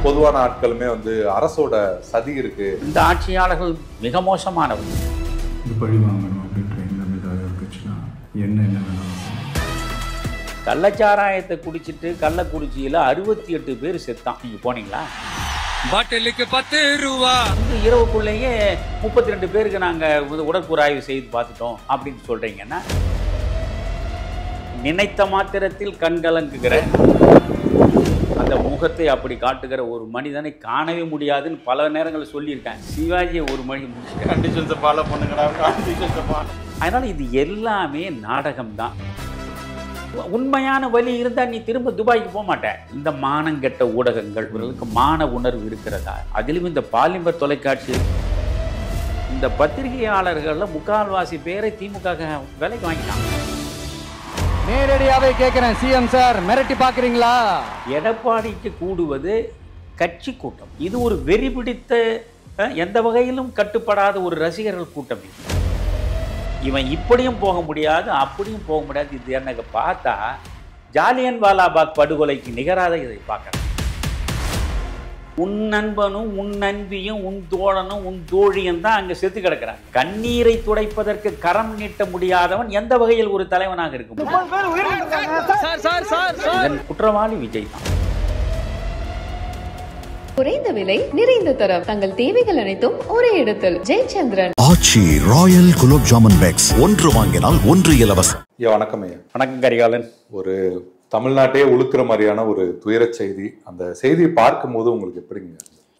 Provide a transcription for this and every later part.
பொதுவான ஆட்களுமே வந்து அரசோட சதி இருக்கு. இந்த ஆட்சியாளர்கள் மிக மோசமானவர்கள். இது பழி வாங்கணும் அப்படின்ற எண்ணம் ஏதாவது இருந்துச்சுன்னா என்ன கள்ளச்சாராயத்தை குடிச்சிட்டு கள்ளக்குறிச்சியில் 68 பேர் செத்தான். நீங்க போனீங்களா? பாட்டிலுக்கு 10 ரூபா. இந்த இரவுக்குள்ளேயே 32 பேருக்கு நாங்கள் உடற்கூறாய்வு செய்து பார்த்துட்டோம் அப்படின்னு சொல்றீங்கன்னா, நினைத்த மாத்திரத்தில் கண்கலங்குகிற அந்த முகத்தை அப்படி காட்டுகிற ஒரு மனிதனை காணவே முடியாதுன்னு பல நேரங்களில் சொல்லியிருக்கேன். சிவாஜியை ஒரு மணி கண்டிஷன்ஸை ஃபாலோ பண்ணுங்கடா, கண்டிஷன்ஸை ஃபாலோ. அதனால இது எல்லாமே நாடகம்தான். உண்மையான வழி இருந்தால் நீ திரும்ப துபாய்க்கு போக மாட்டேன். இந்த மானங்கெட்ட ஊடகங்கள், இவர்களுக்கு மான உணர்வு இருக்கிறதா? அதிலும் இந்த பாலிமர் தொலைக்காட்சி, இந்த பத்திரிகையாளர்களில் முக்கால்வாசி பேரை திமுக விலைக்கு வாங்கிட்டாங்க. நேரடியாவே கேட்கிறேன், சிஎம் சார் மிரட்டி பார்க்குறீங்களா? எடப்பாடிக்கு கூடுவது கட்சி கூட்டம். இது ஒரு வெறி பிடித்த, எந்த வகையிலும் கட்டுப்படாத ஒரு ரசிகர்கள் கூட்டம். இவன் இப்படியும் போக முடியாது, அப்படியும் போக முடியாது. இது எனக்கு பார்த்தா ஜாலியன் வாலாபாக் படுகொலைக்கு நிகராக இதை பார்க்குறேன். உன் நண்பனும் உன் நண்பியும் உன் தோழனும் உன் தோழியும் தான் அங்கே செத்து கிடக்கிறான். கண்ணீரை துடைப்பதற்கு கரம் நீட்ட முடியாதவன் எந்த வகையில் ஒரு தலைவனாக இருக்க முடியும்? இதன் குற்றவாளி விஜய் தான். குறைந்த விலை நிறைந்த தரம், தங்கள் தேவைகள் அனைத்தும் ஒரே இடத்தில். ஜெயச்சந்திரன். ஆச்சி ராயல் குலோப் ஜாமுன் பேக்ஸ், ஒன்று வாங்கினால் ஒன்று இலவசம். வணக்கம் ஐயா. வணக்கம் கரிகாலன். ஒரு தமிழ்நாட்டையே உழுக்கிற மாதிரியான ஒரு துயர செய்தி. அந்த செய்தியை பார்க்கும்போது உங்களுக்கு எப்படிங்க?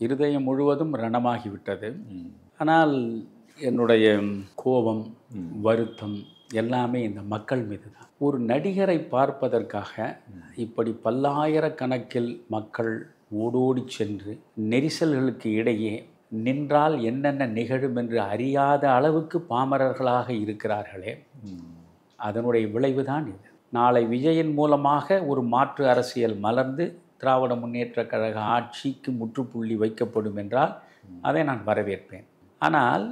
இருதயம் முழுவதும் ரணமாகிவிட்டது. ஆனால் என்னுடைய கோபம், வருத்தம் எல்லாமே இந்த மக்கள் மீது தான். ஒரு நடிகரை பார்ப்பதற்காக இப்படி பல்லாயிரக்கணக்கில் மக்கள் ஓடோடி சென்று நெரிசல்களுக்கு இடையே நின்றால் என்னென்ன நிகழும் என்று அறியாத அளவுக்கு பாமரர்களாக இருக்கிறார்களே, அதனுடைய விளைவுதான் இது. நாளை விஜயின் மூலமாக ஒரு மாற்று அரசியல் மலர்ந்து திராவிட முன்னேற்ற கழக ஆட்சிக்கு முற்றுப்புள்ளி வைக்கப்படும் என்றால் அதை நான் வரவேற்பேன். ஆனால்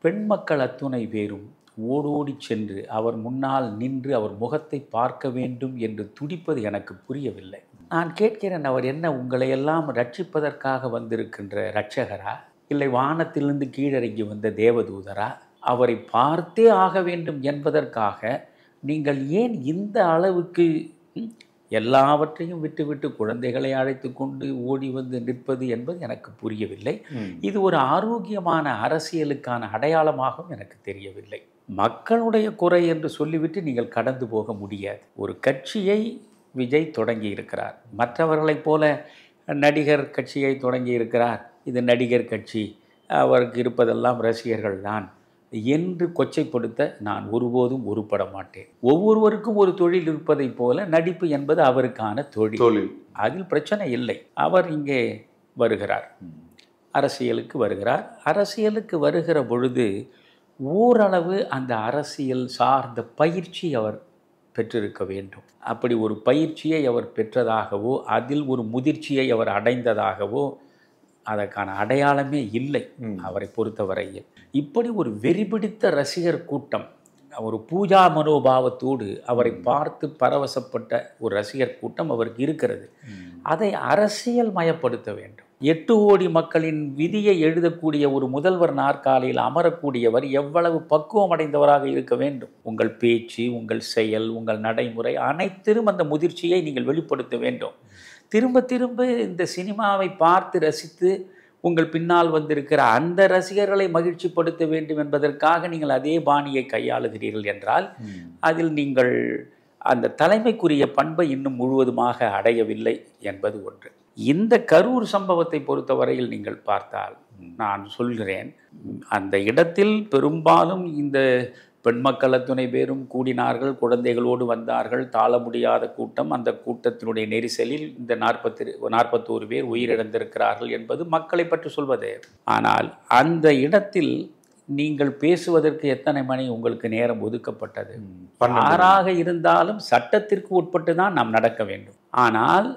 பெண் மக்கள் அத்துணை பேரும் ஓடோடி சென்று அவர் முன்னால் நின்று அவர் முகத்தை பார்க்க வேண்டும் என்று துடிப்பது எனக்கு புரியவில்லை. நான் கேட்கிறேன், அவர் என்ன உங்களை எல்லாம் ரட்சிப்பதற்காக வந்திருக்கின்ற இரட்சகரா, இல்லை வானத்திலிருந்து கீழிறங்கி வந்த தேவதூதரா? அவரை பார்த்தே ஆக வேண்டும் என்பதற்காக நீங்கள் ஏன் இந்த அளவுக்கு எல்லாவற்றையும் விட்டுவிட்டு குழந்தைகளை அழைத்து கொண்டு ஓடி வந்து நிற்பது என்பது எனக்கு புரியவில்லை. இது ஒரு ஆரோக்கியமான அரசியலுக்கான அடையாளமாகவும் எனக்கு தெரியவில்லை. மக்களுடைய குறை என்று சொல்லிவிட்டு நீங்கள் கடந்து போக முடியாது. ஒரு கட்சியை விஜய் தொடங்கி இருக்கிறார், மற்றவர்களைப் போல நடிகர் கட்சியை தொடங்கி இருக்கிறார். இது நடிகர் கட்சி, அவருக்கு இருப்பதெல்லாம் ரசிகர்கள் தான் என்று கொச்சைப்படுத்த நான் ஒருபோதும் உருப்பட மாட்டேன். ஒவ்வொருவருக்கும் ஒரு தொழில் இருப்பதைப் போல நடிப்பு என்பது அவருக்கான தொழில். அதில் பிரச்சனை இல்லை. அவர் இங்கே வருகிறார், அரசியலுக்கு வருகிறார். அரசியலுக்கு வருகிற பொழுது ஓரளவு அந்த அரசியல் சார்ந்த பயிற்சி அவர் பெற்றிருக்க வேண்டும். அப்படி ஒரு பயிற்சியை அவர் பெற்றதாகவோ அதில் ஒரு முதிர்ச்சியை அவர் அடைந்ததாகவோ அதற்கான அடையாளமே இல்லை அவரை பொறுத்தவரையில். இப்படி ஒரு வெறிபிடித்த ரசிகர் கூட்டம், ஒரு பூஜா மனோபாவத்தோடு அவரை பார்த்து பரவசப்பட்ட ஒரு ரசிகர் கூட்டம் அவருக்கு இருக்கிறது. அதை அரசியல் மயப்படுத்த வேண்டும். 8 கோடி மக்களின் விதியை எழுதக்கூடிய ஒரு முதல்வர் நாற்காலியில் அமரக்கூடியவர் எவ்வளவு பக்குவம் அடைந்தவராக இருக்க வேண்டும்? உங்கள் பேச்சு, உங்கள் செயல், உங்கள் நடைமுறை அனைத்திலும் அந்த முதிர்ச்சியை நீங்கள் வெளிப்படுத்த வேண்டும். திரும்ப திரும்ப இந்த சினிமாவை பார்த்து ரசித்து உங்கள் பின்னால் வந்திருக்கிற அந்த ரசிகர்களை மகிழ்ச்சிப்படுத்த வேண்டும் என்பதற்காக நீங்கள் அதே பாணியை கையாளுகிறீர்கள் என்றால் அதில் நீங்கள் அந்த தலைமைக்குரிய பண்பை இன்னும் முழுவதுமாக அடையவில்லை என்பது ஒன்று. இந்த கரூர் சம்பவத்தை பொறுத்தவரையில் நீங்கள் பார்த்தால் நான் சொல்கிறேன், அந்த இடத்தில் பெரும்பாலும் இந்த பெண் மக்கள் அத்துணை பேரும் கூடினார்கள், குழந்தைகளோடு வந்தார்கள், தாழ முடியாத கூட்டம். அந்த கூட்டத்தினுடைய நெரிசலில் இந்த 41 பேர் உயிரிழந்திருக்கிறார்கள் என்பது மக்களை பற்றி சொல்வது. ஆனால் அந்த இடத்தில் நீங்கள் பேசுவதற்கு எத்தனை மணி உங்களுக்கு நேரம் ஒதுக்கப்பட்டது? யாராக இருந்தாலும் சட்டத்திற்கு உட்பட்டு தான் நாம் நடக்க வேண்டும். ஆனால்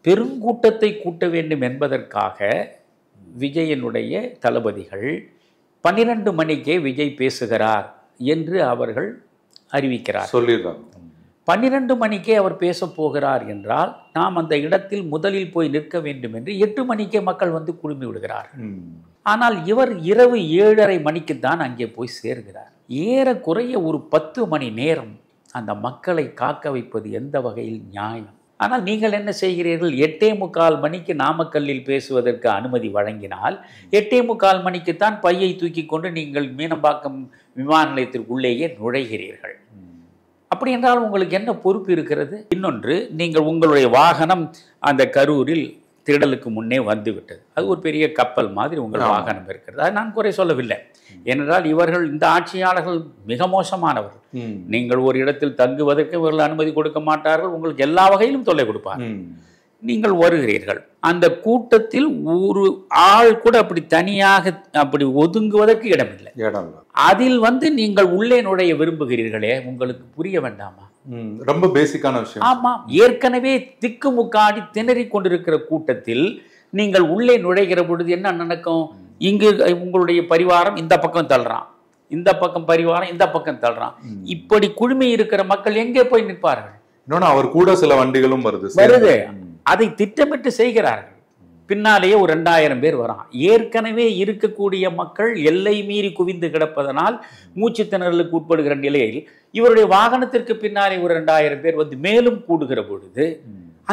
பெருங்கூட்டத்தை கூட்ட வேண்டும் என்பதற்காக விஜயனுடைய தளபதிகள் 12 மணிக்கே விஜய் பேசுகிறார் என்று அவர்கள் அறிவிக்கிறார், சொல்லிடுறாங்க. 12 மணிக்கே அவர் பேச போகிறார் என்றால் நாம் அந்த இடத்தில் முதலில் போய் நிற்க வேண்டும் என்று 8 மணிக்கே மக்கள் வந்து குழுமி விடுகிறார். ஆனால் இவர் இரவு 7:30 மணிக்கு தான் அங்கே போய் சேர்கிறார். ஏறக்குறைய ஒரு 10 மணி நேரம் அந்த மக்களை காக்க வைப்பது எந்த வகையில் நியாயம்? ஆனால் நீங்கள் என்ன செய்கிறீர்கள்? 8:45 மணிக்கு நாமக்கல்லில் பேசுவதற்கு அனுமதி வழங்கினால் 8:45 மணிக்குத்தான் பையை தூக்கி கொண்டு நீங்கள் மீனம்பாக்கம் விமான நிலையத்திற்குள்ளேயே நுழைகிறீர்கள். அப்படி என்றால் உங்களுக்கு என்ன பொறுப்பு இருக்கிறது? இன்னொன்று, நீங்கள் உங்களுடைய வாகனம் அந்த கரூரில் திருடலுக்கு முன்னே வந்துவிட்டது. அது ஒரு பெரிய கப்பல் மாதிரி உங்கள் வாகனம் இருக்கிறது. அது நான் குறை சொல்லவில்லை. ஏனென்றால் இவர்கள், இந்த ஆட்சியாளர்கள் மிக மோசமானவர்கள். நீங்கள் ஒரு இடத்தில் தங்குவதற்கு இவர்கள் அனுமதி கொடுக்க மாட்டார்கள். உங்களுக்கு எல்லா வகையிலும் தொல்லை கொடுப்பார்கள். நீங்கள் வருகிறீர்கள், அந்த கூட்டத்தில் ஒரு ஆள் கூட அப்படி தனியாக அப்படி ஒதுங்குவதற்கு இடமில்லை. அதில் வந்து நீங்கள் உள்ளே நுழைய விரும்புகிறீர்களே, உங்களுக்கு புரிய வேண்டாமா? ரொம்ப பேசிக்கான விஷயம். ஆமாம், ஏற்கனவே திக்குமுக்காடி திணறி கொண்டிருக்கிற கூட்டத்தில் நீங்கள் உள்ளே நுழைகிற பொழுது என்ன நடக்கும்? இங்கு உங்களுடைய பரிவாரம் இந்த பக்கம் தள்ளுறான், இந்த பக்கம் பரிவாரம் இந்த பக்கம் தள்ளுறான். இப்படி குழுமி இருக்கிற மக்கள் எங்கே போய் நிற்பார்கள்? இன்னொன்னு, அவர் கூட சில வண்டிகளும் வருது. அதை திட்டமிட்டு செய்கிறார்கள். பின்னாலேயே ஒரு 2000 பேர் வரான். ஏற்கனவே இருக்கக்கூடிய மக்கள் எல்லை மீறி குவிந்து கிடப்பதனால் மூச்சு திணறலுக்கு உட்படுகிற நிலையில் இவருடைய வாகனத்திற்கு பின்னாலே ஒரு 2000 பேர் வந்து மேலும் கூடுகிற பொழுது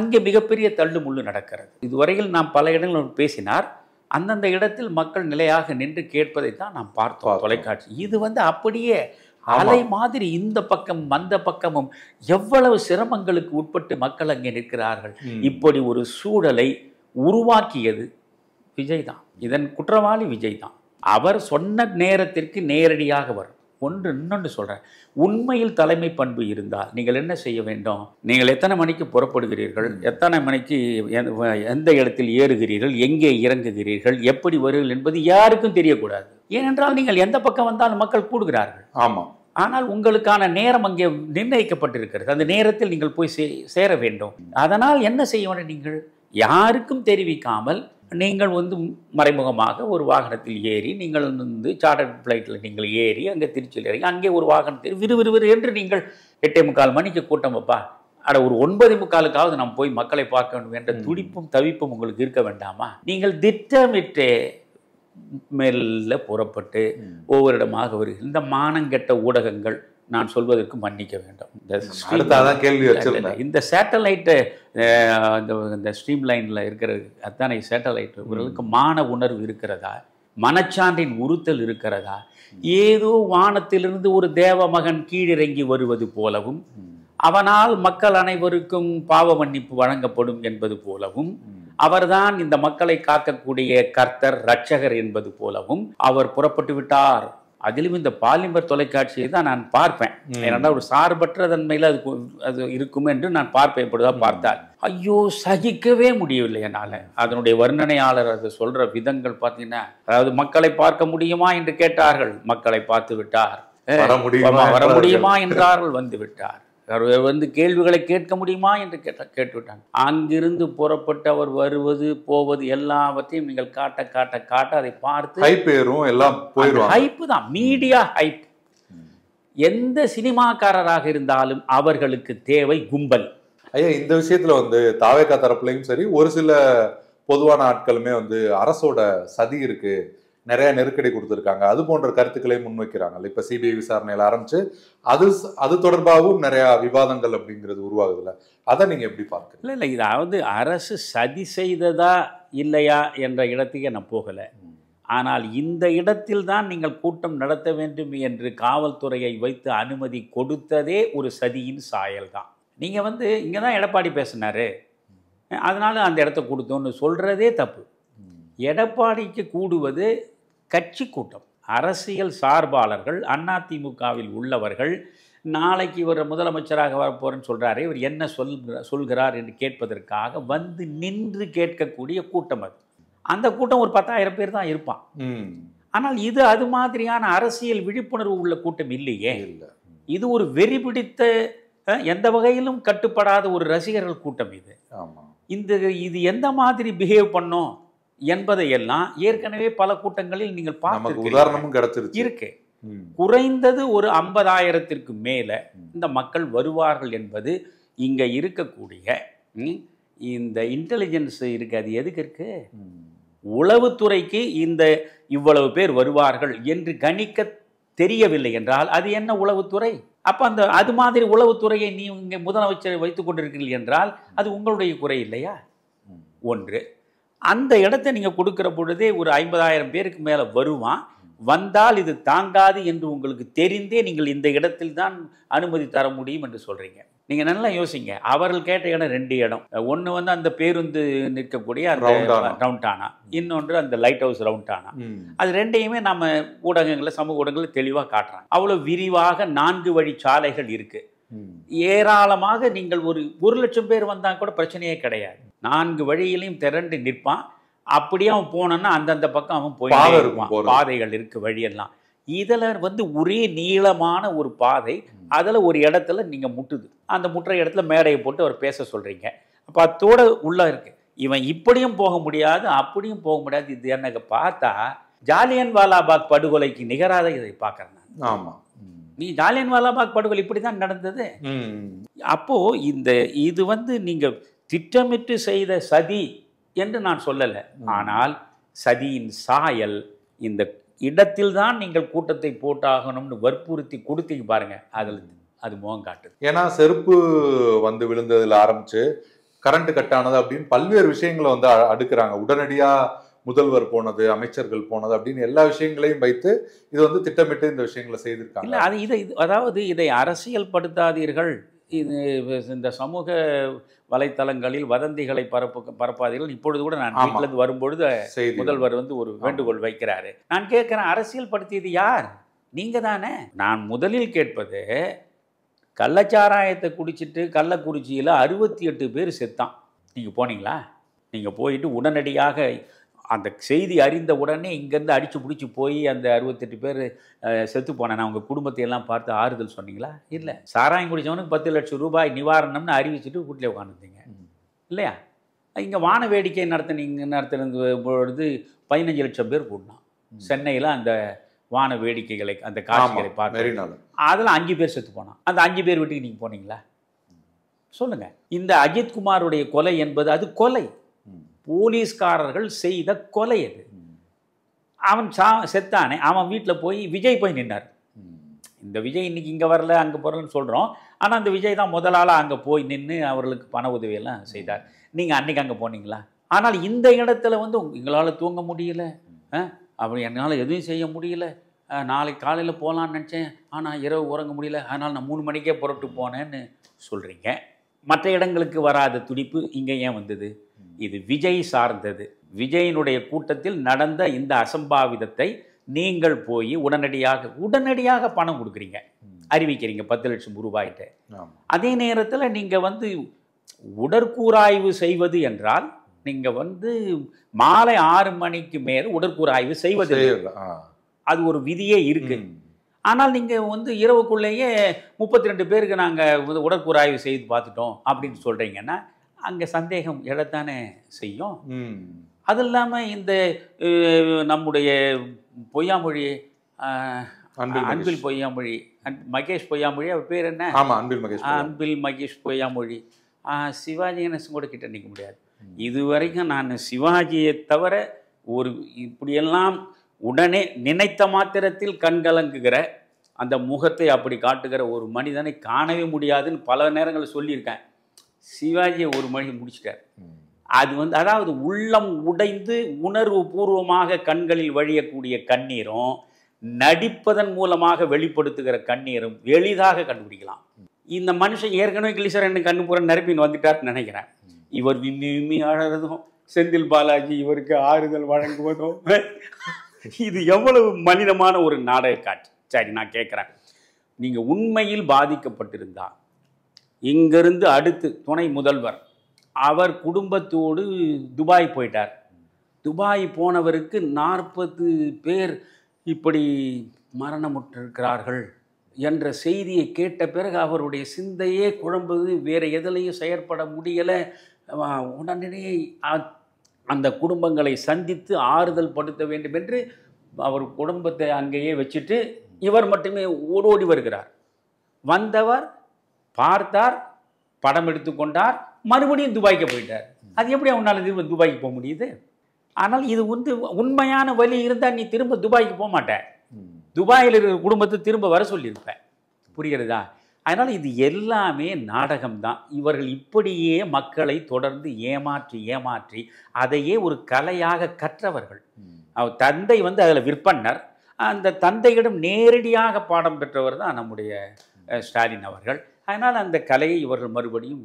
அங்கே மிகப்பெரிய தள்ளுமுள்ளு நடக்கிறது. இதுவரையில் நாம் பல இடங்களில் பேசினார். அந்தந்த இடத்தில் மக்கள் நிலையாக நின்று கேட்பதைத்தான் நாம் பார்த்தோம் தொலைக்காட்சி. இது வந்து அப்படியே அலை மாதிரி இந்த பக்கம் அந்த பக்கமும் எவ்வளவு சிரமங்களுக்கு உட்பட்டு மக்கள் அங்கே நிற்கிறார்கள். இப்படி ஒரு சூழலை உருவாக்கியது விஜய் தான். இதன் குற்றவாளி விஜய் தான். அவர் சொன்ன நேரத்திற்கு நேரடியாக வரும். இன்னொன்று சொல்கிறேன், உண்மையில் தலைமை பண்பு இருந்தால் நீங்கள் என்ன செய்ய வேண்டும்? நீங்கள் எத்தனை மணிக்கு புறப்படுகிறீர்கள், எத்தனை மணிக்கு எந்த இடத்தில் ஏறுகிறீர்கள், எங்கே இறங்குகிறீர்கள், எப்படி வருகிறீர்கள் என்பது யாருக்கும் தெரியக்கூடாது. ஏனென்றால் நீங்கள் எந்த பக்கம் வந்தாலும் மக்கள் கூடுகிறார்கள். ஆமாம். ஆனால் உங்களுக்கான நேரம் அங்கே நிர்ணயிக்கப்பட்டிருக்கிறது. அந்த நேரத்தில் நீங்கள் போய் சேர வேண்டும். அதனால் என்ன செய்ய வேண்டும்? நீங்கள் யாருக்கும் தெரிவிக்காமல் நீங்கள் வந்து மறைமுகமாக ஒரு வாகனத்தில் ஏறி, நீங்கள் வந்து சார்ட்டர் ஃப்ளைட்டில் நீங்கள் ஏறி அங்கே திருச்சியில் இறங்கி அங்கே ஒரு வாகனத்தில் விறுவிறுவிறு என்று நீங்கள் 8:45 மணிக்கு கூட்டம் வைப்பா, ஒரு 9:45க்காவது நாம் போய் மக்களை பார்க்க வேண்டும் என்ற துடிப்பும் தவிப்பும் உங்களுக்கு இருக்க வேண்டாமா? நீங்கள் திட்டமிட்டு மெல்ல புறப்பட்டு ஒவ்வொரு இடமாக வருகிறது. இந்த மானங்கெட்ட ஊடகங்கள், நான் சொல்வதற்கு மன்னிக்க வேண்டும், இந்த சேட்டலைட்டு இந்த ஸ்ட்ரீம் லைனில் இருக்கிறது அத்தனை சேட்டலைட் இவர்களுக்கு மான உணர்வு இருக்கிறதா? மனச்சான்றின் உறுத்தல் இருக்கிறதா? ஏதோ வானத்திலிருந்து ஒரு தேவ மகன் கீழிறங்கி வருவது போலவும், அவனால் மக்கள் அனைவருக்கும் பாவ மன்னிப்பு வழங்கப்படும் என்பது போலவும், அவர்தான் இந்த மக்களை காக்கக்கூடிய கர்த்தர் ரட்சகர் என்பது போலவும் அவர் புறப்பட்டு விட்டார். அதிலும் இந்த பாலிமர் தொலைக்காட்சியை தான் நான் பார்ப்பேன். ஏன்னா ஒரு சார்பற்ற தன்மையில் அது இருக்கும் என்று நான் பார்ப்பேன். இப்படிதான் பார்த்தால் ஐயோ சகிக்கவே முடியவில்லை என்னால். அதனுடைய வர்ணனையாளர் அதை சொல்ற விதங்கள் பார்த்தீங்கன்னா, அதாவது மக்களை பார்க்க முடியுமா என்று கேட்டார்கள், மக்களை பார்த்து விட்டார். வர முடியுமா என்றார்கள், வந்து விட்டார். வந்து கேள்விகளை கேட்க முடியுமா என்று கேட்டுவிட்டாங்க. அங்கிருந்து புறப்பட்டு அவர் வருவது போவது எல்லாவற்றையும் நீங்கள் காட்ட காட்ட காட்ட அதை பார்த்து ஹைப்பு தான், மீடியா ஹைப். எந்த சினிமாக்காரராக இருந்தாலும் அவர்களுக்கு தேவை கும்பல். ஐயா, இந்த விஷயத்துல வந்து தாவேகா தரப்புலையும் சரி, ஒரு சில பொதுவான ஆட்களுமே வந்து அரசோட சதி இருக்கு, நிறைய நெருக்கடி கொடுத்துருக்காங்க, அது போன்ற கருத்துக்களை முன்வைக்கிறாங்க. இப்போ சிபிஐ விசாரணையில் ஆரம்பிச்சு அது தொடர்பாகவும் நிறைய விவாதங்கள் அப்படிங்கிறது உருவாகுதுல்ல, அதை நீங்க எப்படி பார்க்க? இல்லை, இதாவது அரசு சதி செய்ததா இல்லையா என்ற இடத்துக்கே நான் போகலை. ஆனால் இந்த இடத்தில் தான் நீங்கள் கூட்டம் நடத்த வேண்டும் என்று காவல்துறையை வைத்து அனுமதி கொடுத்ததே ஒரு சதியின் சாயல் தான். நீங்கள் வந்து இங்கே தான் எடப்பாடி பேசினாரு, அதனால அந்த இடத்த கொடுத்தோன்னு சொல்கிறதே தப்பு. எடப்பாடிக்கு கூடுவது கட்சி கூட்டம், அரசியல் சார்பாளர்கள், அதிமுகவில் உள்ளவர்கள். நாளைக்கு இவர் முதலமைச்சராக வரப்போறேன்னு சொல்கிறாரு, இவர் என்ன சொல்கிறார் என்று கேட்பதற்காக வந்து நின்று கேட்கக்கூடிய கூட்டம் அது. அந்த கூட்டம் ஒரு 10,000 பேர் தான் இருப்பான். ஆனால் இது அது மாதிரியான அரசியல் விழிப்புணர்வு உள்ள கூட்டம் இல்லையே. இது ஒரு வெறி பிடித்த, எந்த வகையிலும் கட்டுப்படாத ஒரு ரசிகர்கள் கூட்டம் இது. இது எந்த மாதிரி பிஹேவ் பண்ணும் என்பதையெல்லாம் ஏற்கனவே பல கூட்டங்களில் நீங்கள் பார்த்து உதாரணமும் கிடைச்சிருக்கு. இருக்கு. குறைந்தது ஒரு 50,000க்கு மேலே இந்த மக்கள் வருவார்கள் என்பது இங்கே இருக்கக்கூடிய இந்த இன்டெலிஜென்ஸ் இருக்குது. அது எதுக்கு இருக்கு? உளவுத்துறைக்கு இந்த இவ்வளவு பேர் வருவார்கள் என்று கணிக்க தெரியவில்லை என்றால் அது என்ன உளவுத்துறை? அப்போ அது மாதிரி உளவுத்துறையை நீ இங்கே முதலமைச்சரை வைத்துக் கொண்டிருக்கிறீர்கள் என்றால் அது உங்களுடைய குறை இல்லையா? ஒன்று, அந்த இடத்தை நீங்கள் கொடுக்குற பொழுதே ஒரு 50,000 பேருக்கு மேலே வருவான், வந்தால் இது தாங்காது என்று உங்களுக்கு தெரிந்தே நீங்கள் இந்த இடத்தில் தான் அனுமதி தர முடியும் என்று சொல்கிறீங்க. நீங்கள் நல்லா யோசிங்க. அவர்கள் கேட்ட இடம் 2 இடம். ஒன்று வந்து அந்த பேருந்து நிற்கக்கூடிய அந்த ரவுண்டானா, இன்னொன்று அந்த லைட் ஹவுஸ் ரவுண்டானா. அது 2யுமே நம்ம ஊடகங்களில், சமூக ஊடகங்களில் தெளிவாக காட்டுறாங்க. அவ்வளோ விரிவாக 4 வழி சாலைகள் இருக்குது. ஏராளமாக நீங்கள் ஒரு 1,00,000 பேர் வந்தால் கூட பிரச்சனையே கிடையாது. 4 வழியிலையும் திரண்டு நிற்பான். அப்படியே அவன் போனான்னா அந்தந்த பக்கம் அவன் போய் இருப்பான். பாதைகள் இருக்குது, வழியெல்லாம். இதில் வந்து ஒரே நீளமான ஒரு பாதை, அதில் ஒரு இடத்துல நீங்கள் முட்டுது. அந்த முட்டுற இடத்துல மேடையை போட்டு அவர் பேச சொல்கிறீங்க. அப்போ அதோட உள்ளே இருக்கு. இவன் இப்படியும் போக முடியாது, அப்படியும் போக முடியாது. இது எனக்கு பார்த்தா ஜாலியன் வாலாபாக் படுகொலைக்கு நிகராக இதை பார்க்குறேன் நான். ஆமாம், நீ ஜாலியன் வாலாபாக் படுகொலை இப்படி தான் நடந்தது. அப்போது இது வந்து நீங்கள் திட்டமிட்டு செய்த சதி என்று நான் சொல்லலை. ஆனால் சதியின் சாயல் இந்த இடத்தில் தான் நீங்கள் கூட்டத்தை போட்டாகணும்னு வற்புறுத்தி கொடுத்தீங்க பாருங்க, அதில் அது முகம் காட்டுது. ஏன்னா செருப்பு வந்து விழுந்ததில் ஆரம்பிச்சு கரண்ட் கட் ஆனது அப்படின்னு பல்வேறு விஷயங்களை வந்து அடுக்குறாங்க. உடனடியா முதல்வர் போனது, அமைச்சர்கள் போனது அப்படின்னு எல்லா விஷயங்களையும் வைத்து இது வந்து திட்டமிட்டு இந்த விஷயங்களை செய்திருக்காங்க. இல்லை, அதாவது இதை அரசியல் படுத்தாதீர்கள், இந்த சமூக வலைத்தளங்களில் வதந்திகளை பரப்பாதீர்கள். இப்பொழுது கூட நான் வீட்டிலேருந்து வரும்பொழுது முதல்வர் வந்து ஒரு வேண்டுகோள் வைக்கிறாரு. நான் கேட்குறேன், அரசியல் படுத்தியது யார்? நீங்கள் தானே. நான் முதலில் கேட்பது, கள்ளச்சாராயத்தை குடிச்சிட்டு கள்ளக்குறிச்சியில் 68 பேர் செத்தான். நீங்கள் போனீங்களா? நீங்கள் போயிட்டு உடனடியாக அந்த செய்தி அறிந்த உடனே இங்கேருந்து அடித்து பிடிச்சி போய் அந்த 68 பேர் செத்து போனேன் அவங்க குடும்பத்தையெல்லாம் பார்த்து ஆறுதல் சொன்னீங்களா? இல்லை. சாராயம் குடித்தவனுக்கு 10 லட்சம் ரூபாய் நிவாரணம்னு அறிவிச்சுட்டு வீட்டில் உட்காந்துருந்தீங்க இல்லையா? இங்கே வான வேடிக்கை நடத்துறது பொழுது 15 லட்சம் பேர் கூட்டினான் சென்னையில். அந்த வான வேடிக்கைகளை, அந்த காட்சிகளை பார்த்து அதில் 5 பேர் செத்து போனான். அந்த 5 பேர் வீட்டுக்கு நீங்கள் போனீங்களா? சொல்லுங்கள். இந்த அஜித்குமாருடைய கொலை என்பது அது கொலை, போலீஸ்காரர்கள் செய்த கொலை. அது அவன் செத்தானே, அவன் வீட்டில் போய் விஜய் போய் நின்னார். இந்த விஜய் இன்னைக்கு இங்கே வரல, அங்கே போகிறலன்னு சொல்கிறோம். ஆனால் அந்த விஜய் தான் முதலாளாக அங்கே போய் நின்று அவர்களுக்கு பண உதவியெல்லாம் செய்தார். நீங்கள் அன்றைக்கி அங்கே போனீங்களா? ஆனால் இந்த இடத்துல வந்து எங்களால் தூங்க முடியல, அப்படி என்னால் எதுவும் செய்ய முடியல, நாளைக்கு காலையில் போகலான்னு நினச்சேன், ஆனால் இரவு உறங்க முடியல, அதனால் நான் 3 மணிக்கே புறப்பட்டு போனேன்னு சொல்கிறீங்க. மற்ற இடங்களுக்கு வராத துடிப்பு இங்கே ஏன் வந்தது? இது விஜய் சார்ந்தது. விஜயினுடைய கூட்டத்தில் நடந்த இந்த அசம்பாவிதத்தை நீங்கள் போய் உடனடியாக பணம் கொடுக்குறீங்க, அறிவிக்கிறீங்க 10 லட்சம் ரூபாய்ட்டு. அதே நேரத்தில் நீங்கள் வந்து உடற்கூறாய்வு செய்வது என்றால் நீங்கள் வந்து மாலை 6 மணிக்கு மேல் உடற்கூறாய்வு செய்வது, அது ஒரு விதியே இருக்கு. ஆனால் நீங்கள் வந்து இரவுக்குள்ளேயே 32 பேருக்கு நாங்கள் உடற்கூறாய்வு செய்து பார்த்துட்டோம் அப்படின்னு சொல்கிறீங்கன்னா அங்கே சந்தேகம் எழத்தானே செய்யும். அது இல்லாமல் இந்த நம்முடைய பொய்யாமொழி, அன்பில் பொய்யாமொழி, மகேஷ் பொய்யாமொழி, அவர் பேர் என்ன? அன்பில் மகேஷ் பொய்யாமொழி. சிவாஜி கணேசன் கூட கிட்ட நிற்க முடியாது. இதுவரைக்கும் நான் சிவாஜியை தவிர ஒரு இப்படியெல்லாம் உடனே நினைத்த மாத்திரத்தில் கண்கலங்குகிற அந்த முகத்தை அப்படி காட்டுகிற ஒரு மனிதனை காணவே முடியாதுன்னு பல நேரங்களில் சொல்லியிருக்கேன். சிவாஜியை ஒரு மணி முடிச்சிட்டார். அது வந்து அதாவது உள்ளம் உடைந்து உணர்வு பூர்வமாக கண்களில் வழியக்கூடிய கண்ணீரும் நடிப்பதன் மூலமாக வெளிப்படுத்துகிற கண்ணீரும் எளிதாக கண்டுபிடிக்கலாம். இந்த மனுஷன் ஏற்கனவே கிளிசரன் கண்ணு பூரா நிரப்பின்னு வந்துட்டார்னு நினைக்கிறேன். இவர் விம்மி விம்மி அழறதும், செந்தில் பாலாஜி இவருக்கு ஆறுதல் வழங்குவதும், இது எவ்வளவு மனிதமான ஒரு நாடக காட்சி. சரி, நான் கேட்குறேன், நீங்கள் உண்மையில் பாதிக்கப்பட்டிருந்தா இங்கிருந்து அடுத்து துணை முதல்வர் அவர் குடும்பத்தோடு துபாய் போயிட்டார். துபாய் போனவருக்கு 40 பேர் இப்படி மரணமுற்றிருக்கிறார்கள் என்ற செய்தியை கேட்ட பிறகு அவருடைய சிந்தையே குழம்புது, வேறு எதிலையும் செயற்பட முடியலை. உடனே அந்த குடும்பங்களை சந்தித்து ஆறுதல் படுத்த வேண்டும் என்று அவர் குடும்பத்தை அங்கேயே வச்சுட்டு இவர் மட்டுமே ஓடோடி வருகிறார். வந்தவர் பார்த்தார், படம் எடுத்துக்கொண்டார், மறுபடியும் துபாய்க்கு போயிட்டார். அது எப்படி அவனால் திரும்ப துபாய்க்கு போக முடியுது? ஆனால் இது வந்து உண்மையான வழி இருந்தால் நீ திரும்ப துபாய்க்கு போக மாட்டேன். துபாயில் இருக்கிற குடும்பத்தை திரும்ப வர சொல்லியிருப்பேன். புரிகிறதா? அதனால் இது எல்லாமே நாடகம்தான். இவர்கள் இப்படியே மக்களை தொடர்ந்து ஏமாற்றி அதையே ஒரு கலையாக கற்றவர்கள். அவர் தந்தை வந்து அதில் விற்பன்னர். அந்த தந்தையிடம் நேரடியாக பாடம் பெற்றவர் தான் நம்முடைய ஸ்டாலின் அவர்கள். அதனால் அந்த கலையை இவர்கள் மறுபடியும்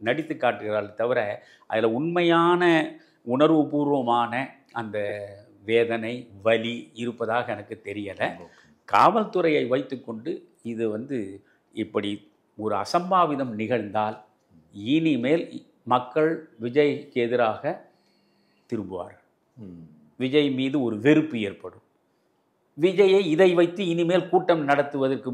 நடித்து காட்டுகிறார்கள் தவிர அதில் உண்மையான உணர்வுபூர்வமான அந்த வேதனை வலி இருப்பதாக எனக்கு தெரியலை. காவல்துறையை வைத்துக்கொண்டு இது வந்து இப்படி ஒரு அசம்பாவிதம் நிகழ்ந்தால் இனிமேல் மக்கள் விஜய்க்கு எதிராக திரும்புவார்கள். விஜய் மீது ஒரு வெறுப்பு ஏற்படும். விஜயை இதை வைத்து இனிமேல் கூட்டம் நடத்துவதற்கு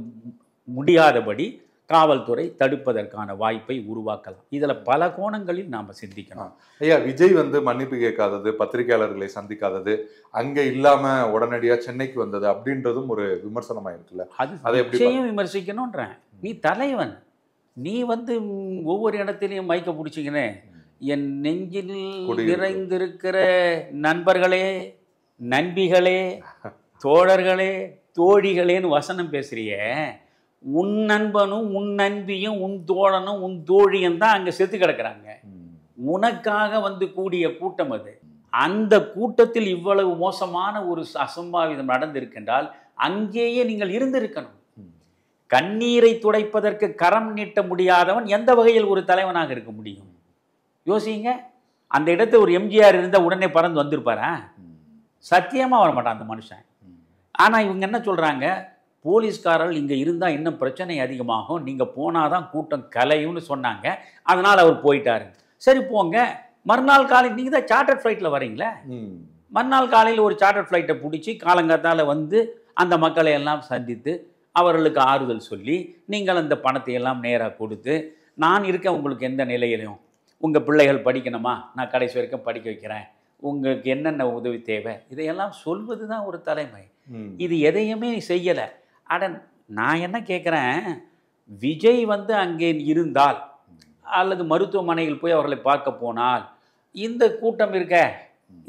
முடியாதபடி காவல்துறை தடுப்பதற்கான வாய்ப்பை உருவாக்கலாம். இதில் பல கோணங்களில் நாம் சிந்திக்கணும். ஐயா, விஜய் வந்து மன்னிப்பு கேட்காதது, பத்திரிகையாளர்களை சந்திக்காதது, அங்கே இல்லாமல் உடனடியாக சென்னைக்கு வந்தது அப்படின்றதும் ஒரு விமர்சனமாக இருக்குல்ல. அது விஜயும் விமர்சிக்கணுன்றேன். நீ தலைவன், நீ வந்து ஒவ்வொரு இடத்துலையும் மைக்க பிடிச்சிக்கினே என் நெஞ்சில் நிறைந்திருக்கிற நண்பர்களே, நண்பிகளே, தோழர்களே, தோழிகளேன்னு வசனம் பேசுறிய. உன் நண்பனும் உன் நண்பியும் உன் தோழனும் உன் தோழியும் தான் அங்கே செத்து கிடக்கிறாங்க. உனக்காக வந்து கூடிய கூட்டம் அது. அந்த கூட்டத்தில் இவ்வளவு மோசமான ஒரு அசம்பாவிதம் நடந்திருக்கின்றால் அங்கேயே நீங்கள் இருந்திருக்கணும். கண்ணீரை துடைப்பதற்கு கரம் நீட்ட முடியாதவன் எந்த வகையில் ஒரு தலைவனாக இருக்க முடியும்? யோசிங்க. அந்த இடத்துல ஒரு எம்ஜிஆர் இருந்தால் உடனே பறந்து வந்திருப்பாரா? சத்தியமாக வர மாட்டான் அந்த மனுஷன். ஆனால் இவங்க என்ன சொல்கிறாங்க, போலீஸ்காரர்கள் இங்கே இருந்தால் இன்னும் பிரச்சனை அதிகமாகும், நீங்கள் போனால் தான் கூட்டம் கலையும்னு சொன்னாங்க, அதனால் அவர் போயிட்டாரு. சரி போங்க, மறுநாள் காலையில் நீங்கள் தான் சார்ட்டர் ஃப்ளைட்டில் வரீங்களே, மறுநாள் காலையில் ஒரு சார்ட்டர் ஃப்ளைட்டை பிடிச்சி காலங்காத்தால் வந்து அந்த மக்களை எல்லாம் சந்தித்து அவர்களுக்கு ஆறுதல் சொல்லி நீங்கள் அந்த பணத்தை எல்லாம் நேராக கொடுத்து, நான் இருக்கேன் உங்களுக்கு எந்த நிலையிலையும், உங்கள் பிள்ளைகள் படிக்கணுமா நான் கடைசி வரைக்கும் படிக்க வைக்கிறேன், உங்களுக்கு என்னென்ன உதவி தேவை, இதையெல்லாம் சொல்வது தான் ஒரு தலைமை. இது எதையுமே செய்யலை. அட நான் என்ன கேட்குறேன், விஜய் வந்து அங்கே இருந்தால் அல்லது மருத்துவமனையில் போய் அவர்களை பார்க்க போனால் இந்த கூட்டம் இருக்க,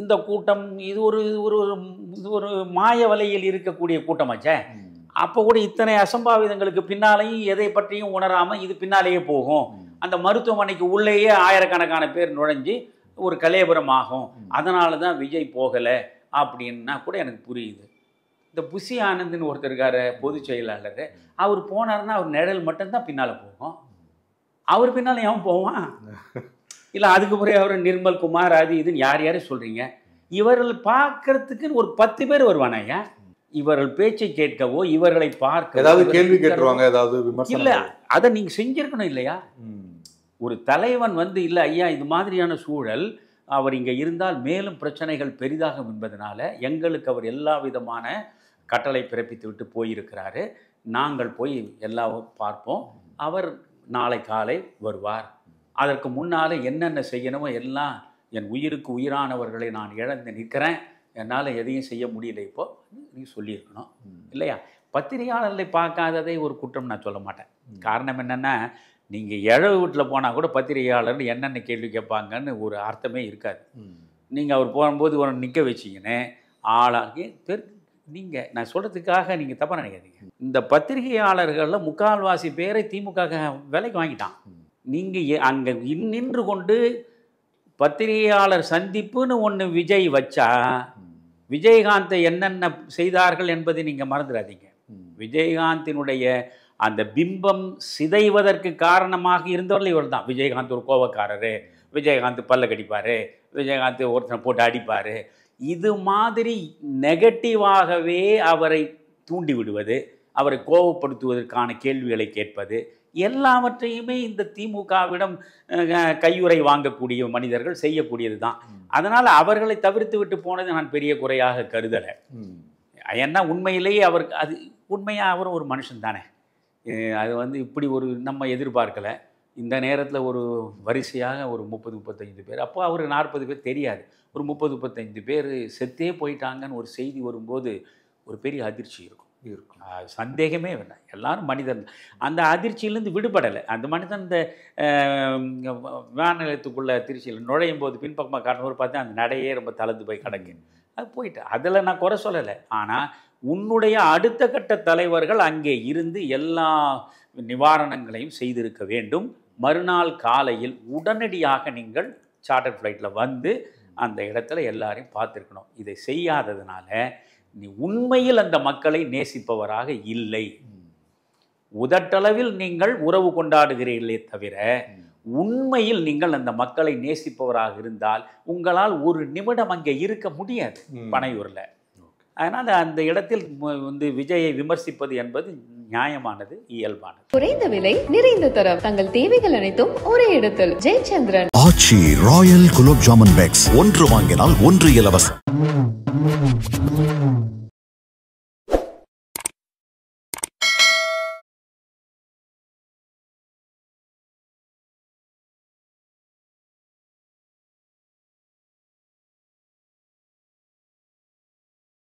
இந்த கூட்டம் இது ஒரு ஒரு மாய வலையில் இருக்கக்கூடிய கூட்டமாச்சே. அப்போ கூட இத்தனை அசம்பாவிதங்களுக்கு பின்னாலேயும் எதை பற்றியும் உணராமல் இது பின்னாலேயே போகும். அந்த மருத்துவமனைக்கு உள்ளேயே ஆயிரக்கணக்கான பேர் நுழைஞ்சு ஒரு கலேபரம் ஆகும். அதனால தான் விஜய் போகலை அப்படின்னா கூட எனக்கு புரியுது. இந்த புஷி ஆனந்த்னு ஒருத்தர் இருக்கார், பொதுச் செயலாளர், அவர் போனார்னா அவர் நிழல் மட்டும்தான் பின்னால் போகும். அவர் பின்னால் ஏன் போவான்? இல்லை அதுக்கு பிறகு அவர் நிர்மல் குமார் அது இதுன்னு யாரையும் சொல்கிறீங்க. இவர்கள் பார்க்கறதுக்குன்னு ஒரு 10 பேர் வருவானாங்க. இவர்கள் பேச்சை கேட்கவோ இவர்களை பார்க்க ஏதாவது கேள்வி கேட்டுருவாங்க, ஏதாவது விமர்சனம் இல்லை, அதை நீங்கள் செஞ்சிருக்கணும் இல்லையா? ஒரு தலைவன் வந்து இல்லை ஐயா இது மாதிரியான சூழல் அவர் இங்கே இருந்தால் மேலும் பிரச்சனைகள் பெரிதாகும் என்பதனால எங்களுக்கு அவர் எல்லா விதமான கட்டளை பிறப்பித்து விட்டு போயிருக்கிறாரு, நாங்கள் போய் எல்லாம் பார்ப்போம், அவர் நாளை காலை வருவார், அதற்கு முன்னால் என்னென்ன செய்யணுமோ எல்லாம், என் உயிருக்கு உயிரானவர்களை நான் இழந்து நிற்கிறேன், என்னால் எதையும் செய்ய முடியல இப்போ நீ சொல்லியிருக்கணும் இல்லையா? பத்திரிகையாளர்களை பார்க்காததை ஒரு குற்றம் நான் சொல்ல மாட்டேன். காரணம் என்னென்னா, நீங்கள் இழவு வீட்டில் போனால் கூட பத்திரிகையாளர்கள் என்னென்ன கேள்வி கேட்பாங்கன்னு ஒரு அர்த்தமே இருக்காது. நீங்கள் அவர் போகும்போது ஒரு நிற்க வச்சிங்கன்னு ஆளாகி நீங்கள் நான் சொல்கிறதுக்காக நீங்கள் தப்பாக நினைக்காதீங்க. இந்த பத்திரிகையாளர்களில் முக்கால்வாசி பேரை திமுக விலைக்கு வாங்கிட்டான். நீங்கள் அங்கே நின்று கொண்டு பத்திரிகையாளர் சந்திப்புன்னு ஒன்று விஜய் வச்சா விஜயகாந்தை என்னென்ன செய்தார்கள் என்பதை நீங்கள் மறந்துடாதீங்க. விஜயகாந்தினுடைய அந்த பிம்பம் சிதைவதற்கு காரணமாக இருந்தவர்கள் இவர் தான். விஜயகாந்த் ஒரு கோபக்காரரு, விஜயகாந்த் பல்ல கடிப்பார், விஜயகாந்த் ஒருத்தனை போட்டு அடிப்பார், இது மாதிரி நெகட்டிவாகவே அவரை தூண்டி விடுவது, அவரை கோபப்படுத்துவதற்கான கேள்விகளை கேட்பது, எல்லாவற்றையுமே இந்த திமுகவிடம் கையுறை வாங்கக்கூடிய மனிதர்கள் செய்யக்கூடியது தான். அதனால் அவர்களை தவிர்த்து விட்டு போனது நான் பெரிய குறையாக கருதலை. ஏன்னா உண்மையிலேயே அவர் அது உண்மையாக அவரும் ஒரு மனுஷன் தானே. அது வந்து இப்படி ஒரு நம்ம எதிர்பார்க்கலை. இந்த நேரத்தில் ஒரு வரிசையாக ஒரு 30-35 பேர், அப்போ அவர் 40 பேர் தெரியாது, ஒரு 30-35 பேர் செத்தே போயிட்டாங்கன்னு ஒரு செய்தி வரும்போது ஒரு பெரிய அதிர்ச்சி இருக்கும். சந்தேகமே வேண்டாம். எல்லாரும் மனிதன். அந்த அதிர்ச்சியிலேருந்து விடுபடலை அந்த மனிதன். இந்த விமான நிலையத்துக்குள்ளே திருச்சியில் நுழையும் போது பின்பக்கமாக காட்டும்போது பார்த்தா அந்த நடையே ரொம்ப தளர்ந்து போய் கிடக்கு. அது போயிட்டு அதில் நான் குறை சொல்லலை. ஆனால் உன்னுடைய அடுத்த கட்ட தலைவர்கள் அங்கே இருந்து எல்லா நிவாரணங்களையும் செய்திருக்க வேண்டும். மறுநாள் காலையில் உடனடியாக நீங்கள் சார்ட்டர் ஃப்ளைட்டில் வந்து அந்த இடத்துல எல்லாரையும் பார்த்துருக்கணும். இதை செய்யாததுனால நீ உண்மையில் அந்த மக்களை நேசிப்பவராக இல்லை. உதட்டளவில் நீங்கள் உறவு கொண்டாடுகிறீர்களே தவிர உண்மையில் நீங்கள் அந்த மக்களை நேசிப்பவராக இருந்தால் உங்களால் ஒரு நிமிடம் அங்கே இருக்க முடியாது பனையூரில். அதனால் அந்த இடத்தில் வந்து விஜயை விமர்சிப்பது என்பது நியாயமானது, இயல்பானது. குறைந்த விலை நிறைந்த தரம் தங்கள் தேவைகள் அனைத்தும் ஒரே இடத்தில். ஜெயச்சந்திரன். ஆச்சி ராயல் குலோப் ஜாமுன் பேக்ஸ். ஒன்று வாங்கினால் ஒன்று இலவசம்.